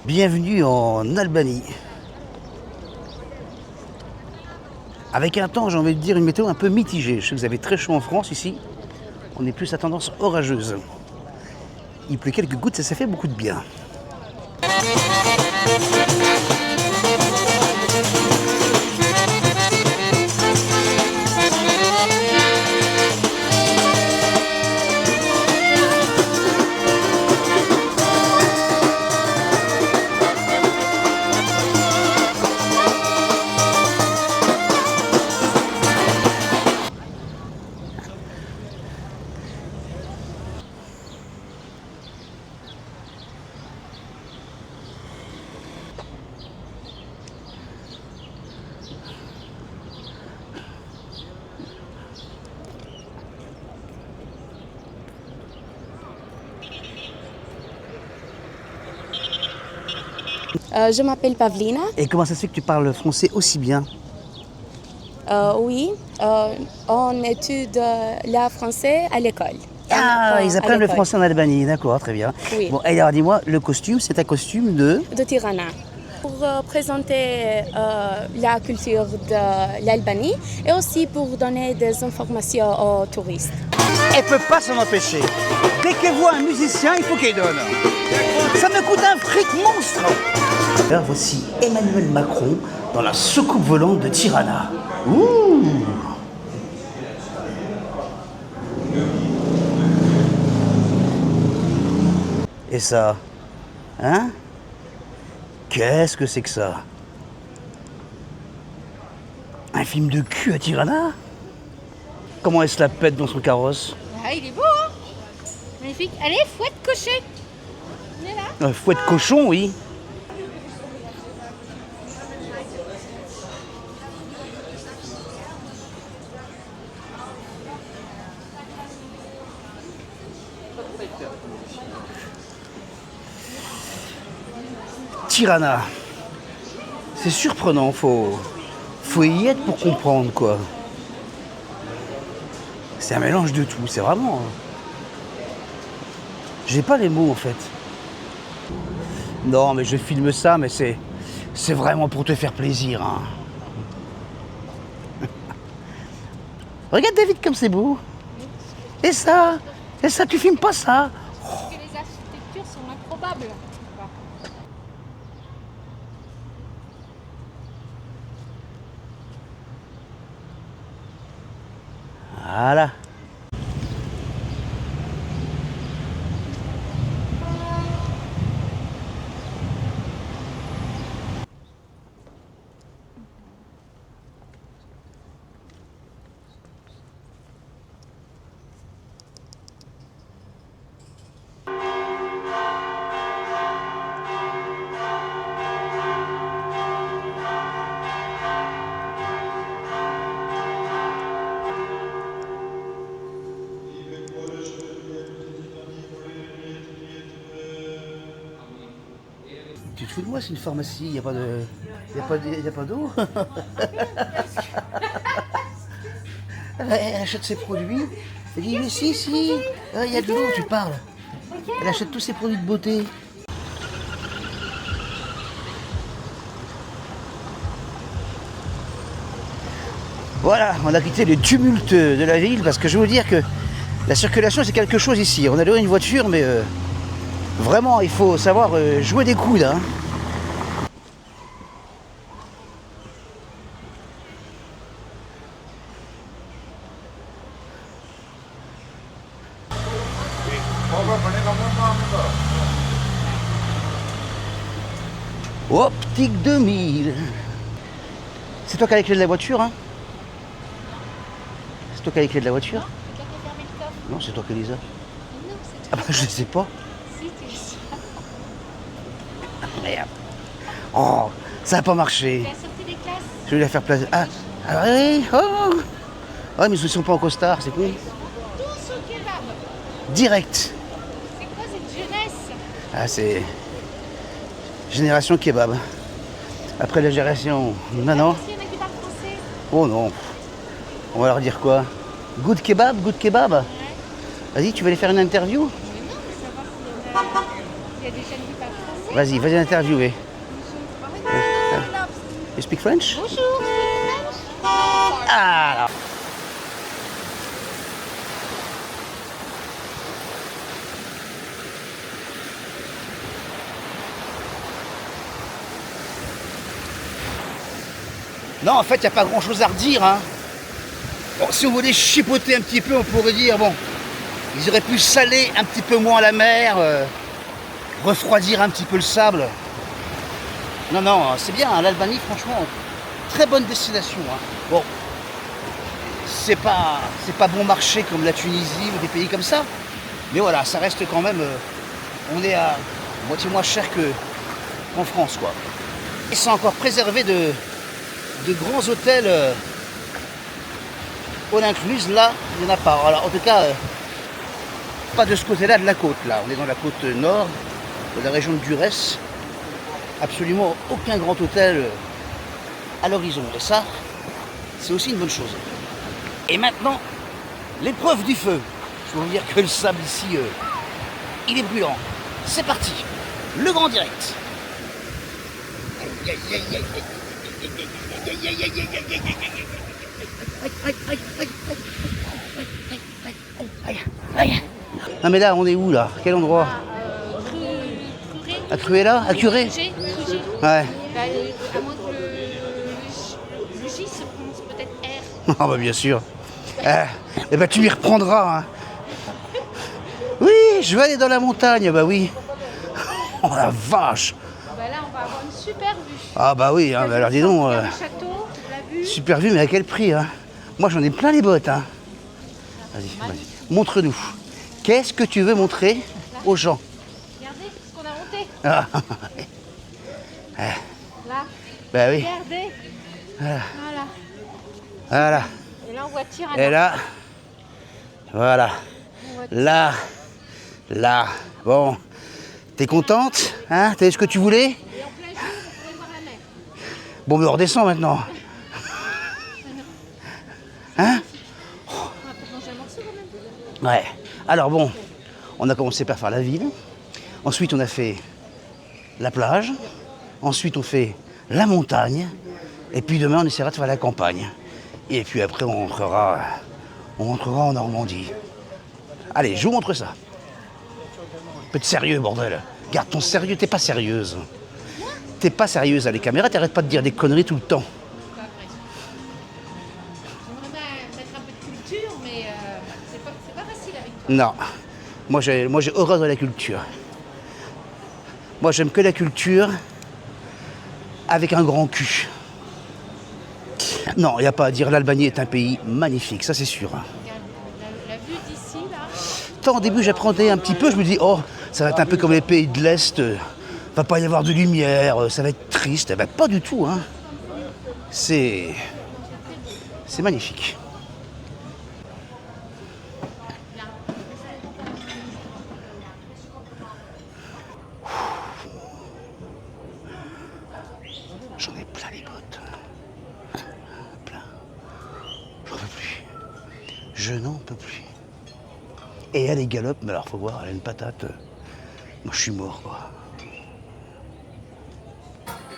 Bienvenue en Albanie. Avec un temps, j'ai envie de dire, une météo un peu mitigée. Je sais que vous avez très chaud en France ici. On est plus à tendance orageuse. Il pleut quelques gouttes et ça fait beaucoup de bien. Je m'appelle Pavlina. Et comment ça se fait que tu parles français aussi bien? Oui, on étudie le français à l'école. Ah, ils apprennent le français en Albanie, d'accord, très bien. Oui. Bon, et alors dis-moi, le costume, c'est un costume de... De Tirana. Pour présenter la culture de l'Albanie et aussi pour donner des informations aux touristes. Elle peut pas s'en empêcher. Dès qu'elle voit un musicien, il faut qu'elle donne. Ça me coûte un fric monstre. Alors voici Emmanuel Macron dans la soucoupe volante de Tirana. Ouh. Et ça, hein? Qu'est-ce que c'est que ça? Un film de cul à Tirana? Comment elle se la pète dans son carrosse? Ah, il est beau, hein? Magnifique. Allez, fouette cocher. On est là. Fouette cochon, oui. Tirana. C'est surprenant, faut y être pour comprendre, quoi. C'est un mélange de tout, c'est vraiment... J'ai pas les mots, en fait. Non, mais je filme ça, mais c'est vraiment pour te faire plaisir, hein. Regarde, David, comme c'est beau. Et ça, tu filmes pas ça? Parce que les architectures sont improbables. Voilà. Tu te fous de moi, c'est une pharmacie, il n'y a pas de... Y a pas d'eau. Elle achète ses produits. Elle dit, mais si, il y a de l'eau, tu parles. Elle achète tous ses produits de beauté. Voilà, on a quitté le tumulte de la ville parce que je veux vous dire que la circulation c'est quelque chose ici. On a loué une voiture, mais vraiment il faut savoir jouer des coudes, hein. Optique 2000. C'est toi qui as les clés de la voiture, hein? C'est toi qui as les clés de la voiture? Non, c'est toi qui as fermé le coffre. Non, c'est toi qui les as. Non, c'est Ah bah je sais pas. si, tu le sais. Merde. Oh, ça n'a pas marché. Tu as sorti des classes. Je vais la faire placer. Ah oui, oh. Ouais, mais ils ne sont pas en costard, c'est con. Tous au kebab. Direct. C'est quoi cette jeunesse? Ah, c'est... Génération kebab. Après la génération... Non. S'il y en a qui parlent français. Oh non. On va leur dire quoi? Good kebab, good kebab. Ouais. Vas-y, tu veux aller faire une interview? Mais non, mais savoir s'il y a des jeunes qui parlent français. Vas-y, vas-y interviewer. You speak French? Bonjour, speak French. Ah là. Non, en fait, il n'y a pas grand-chose à redire. Hein. Bon, si on voulait chipoter un petit peu, on pourrait dire, bon, ils auraient pu saler un petit peu moins la mer, refroidir un petit peu le sable. Non, non, c'est bien, hein, l'Albanie, franchement, très bonne destination. Hein. Bon, c'est pas bon marché comme la Tunisie ou des pays comme ça, mais voilà, ça reste quand même, on est à moitié moins cher qu'en France, quoi. Et c'est encore préservé de grands hôtels all inclus, là, il n'y en a pas. Alors, en tout cas, pas de ce côté-là de la côte, là. On est dans la côte nord, de la région de Durrës. Absolument aucun grand hôtel à l'horizon. Et ça, c'est aussi une bonne chose. Et maintenant, l'épreuve du feu. Je peux vous dire que le sable ici, il est brûlant. C'est parti, le grand direct. Ah mais là, on est où là? Quel endroit? À Cruella? À Curé? Crugé. Ouais. À moins que le J se prononce peut-être R. Ah bah bien sûr. Eh ben tu m'y reprendras. Hein. Oui, je vais aller dans la montagne, bah oui. Oh la vache. Bah là, on va avoir une super vue. Ah bah oui, hein, bah alors dis donc. Le château, la vue. Super vue, mais à quel prix hein? Moi j'en ai plein les bottes. Hein. Vas-y, vas-y. Montre-nous. Qu'est-ce que tu veux montrer aux gens? Regardez ce qu'on a monté. Ah. Là. Bah oui. Regardez. Voilà. Voilà. Voilà. Et là, on voit Tirana. Et là. Voilà. On voit Là. Là. Bon. T'es contente? Hein? T'as eu ce que tu voulais? Et en plein jour, vous pouvez voir la mer. Bon, mais on redescend maintenant. Hein? On va peut-être manger un morceau quand même. Ouais. Alors bon, on a commencé par faire la ville. Ensuite, on a fait la plage. Ensuite, on fait la montagne. Et puis demain, on essaiera de faire la campagne. Et puis après, on rentrera en Normandie. Allez, je vous montre ça. Un peu de sérieux, bordel. Garde ton sérieux, t'es pas sérieuse. T'es pas sérieuse à les caméras, t'arrêtes pas de dire des conneries tout le temps. J'aimerais bien mettre un peu de culture, mais c'est pas facile avec toi. Non. Moi, j'ai horreur de la culture. Moi, j'aime que la culture avec un grand cul. Non, il n'y a pas à dire, l'Albanie est un pays magnifique, ça c'est sûr. Regarde la vue d'ici, là. Tant au début, j'appréhendais un petit peu, je me dis, oh, ça va être un peu comme les pays de l'Est, va pas y avoir de lumière, ça va être triste. Eh ben, pas du tout, hein. C'est magnifique. J'en ai plein les bottes. Plein. J'en peux plus. Je n'en peux plus. Et elle est galope, mais alors faut voir, elle a une patate. Moi je suis mort quoi.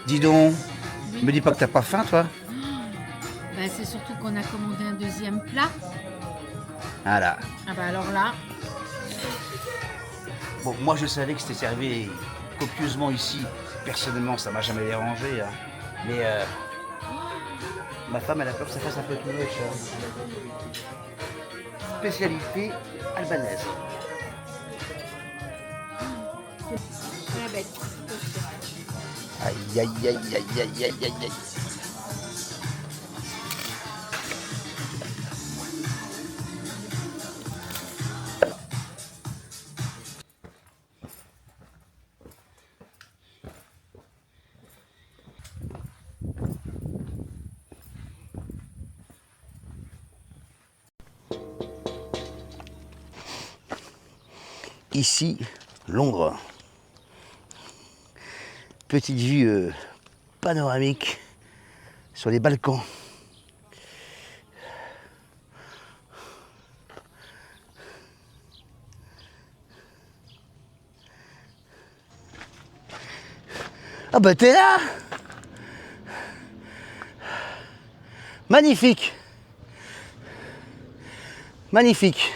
Dis donc, me dis pas que t'as pas faim toi. Bah, c'est surtout qu'on a commandé un deuxième plat. Voilà. Ah bah alors là, Bon, moi je savais que c'était servi copieusement ici. Personnellement, ça m'a jamais dérangé. Hein. Mais ma femme, elle a peur que ça fasse un peu tout moche. Hein. Spécialité albanaise. c'est la bête. Aïe, aïe, aïe, aïe, aïe, aïe, aïe, aïe. Ici, Londres. Petite vue panoramique sur les Balkans. Ah bah t'es là. Magnifique. Magnifique.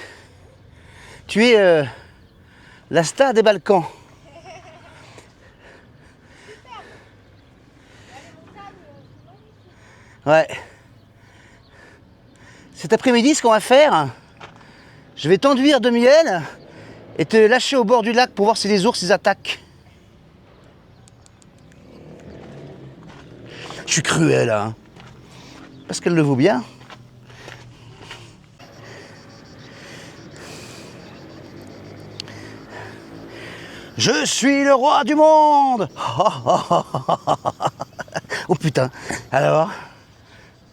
Tu es la star des Balkans. Ouais. Cet après-midi, ce qu'on va faire, je vais t'enduire de miel et te lâcher au bord du lac pour voir si les ours ils attaquent. Je suis cruel, hein. Parce qu'elle le vaut bien. Je suis le roi du monde. Oh putain. Alors,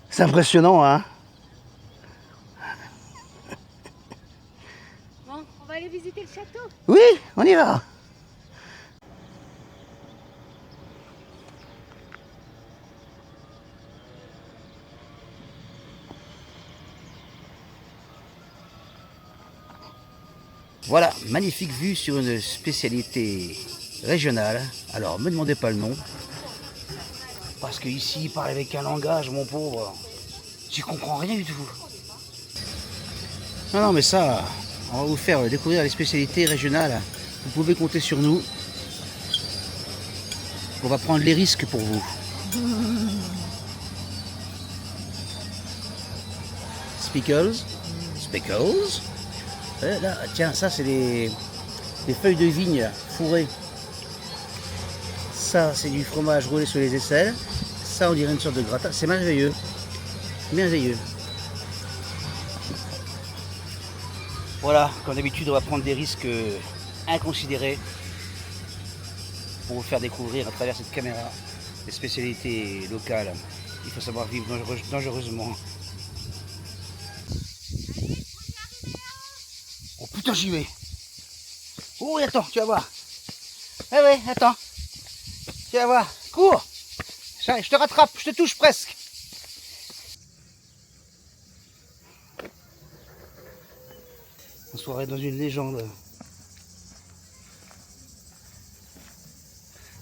c'est impressionnant, hein. Bon, on va aller visiter le château. Oui, on y va. Voilà, magnifique vue sur une spécialité régionale. Alors, me demandez pas le nom. Parce qu'ici, il parle avec un langage, mon pauvre. J'y comprends rien du tout. Non, non, mais ça, on va vous faire découvrir les spécialités régionales. Vous pouvez compter sur nous. On va prendre les risques pour vous. Speckles. Speckles. Là, tiens, ça c'est des feuilles de vigne fourrées. Ça c'est du fromage roulé sur les aisselles. Ça on dirait une sorte de gratin. C'est merveilleux. Merveilleux. Voilà, comme d'habitude on va prendre des risques inconsidérés pour vous faire découvrir à travers cette caméra des spécialités locales. Il faut savoir vivre dangereusement. Oh putain, j'y vais. Oh oui, attends, tu vas voir. Ah ouais, attends. Tu vas voir. Cours. Je te rattrape, je te touche presque. On se croirait dans une légende.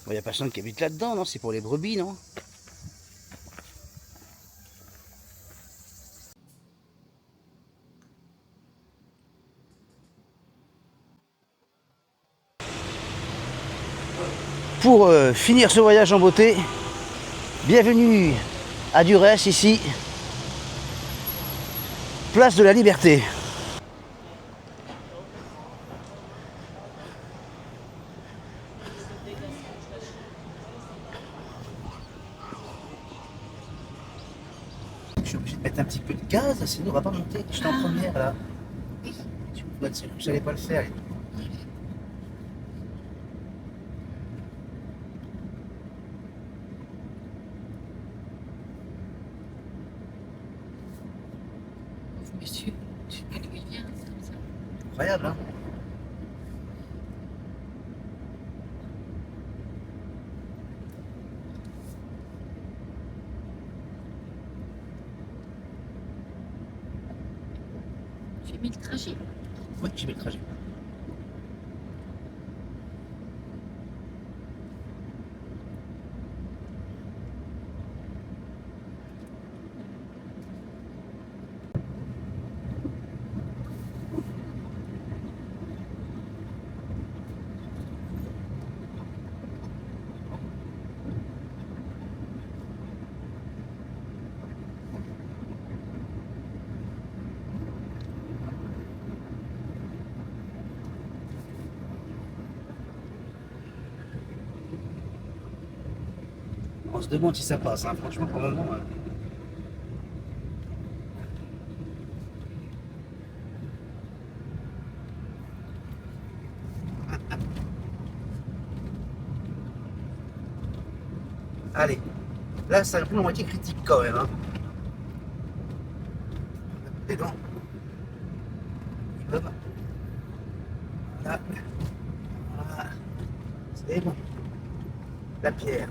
Bon, y a personne qui habite là-dedans, non? C'est pour les brebis, non? Pour finir ce voyage en beauté, bienvenue à Durès, ici, place de la Liberté. Je suis obligé de mettre un petit peu de gaz, sinon on va pas monter. Je suis en première là. Oui, tu me vois dessus, je n'allais pas le faire. Monsieur, tu peux lui dire comme ça. Incroyable, hein? J'ai mis le trajet. Oui, j'ai mis le trajet. On se demande si ça passe, hein. Franchement, pour le moment. Allez, là, c'est un peu la moitié critique quand même. Hein. Et donc, hop. Voilà. Voilà. C'est bon. La pierre.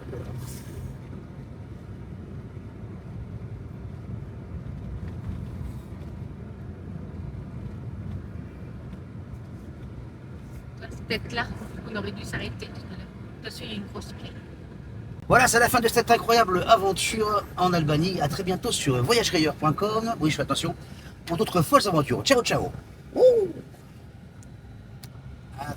C'est peut-être là qu'on aurait dû s'arrêter tout à l'heure. Attention, il y a une grosse pierre. Voilà, c'est la fin de cette incroyable aventure en Albanie. À très bientôt sur voyagerayeur.com. Oui, je fais attention pour d'autres folles aventures. Ciao, ciao. Ouh. Ah,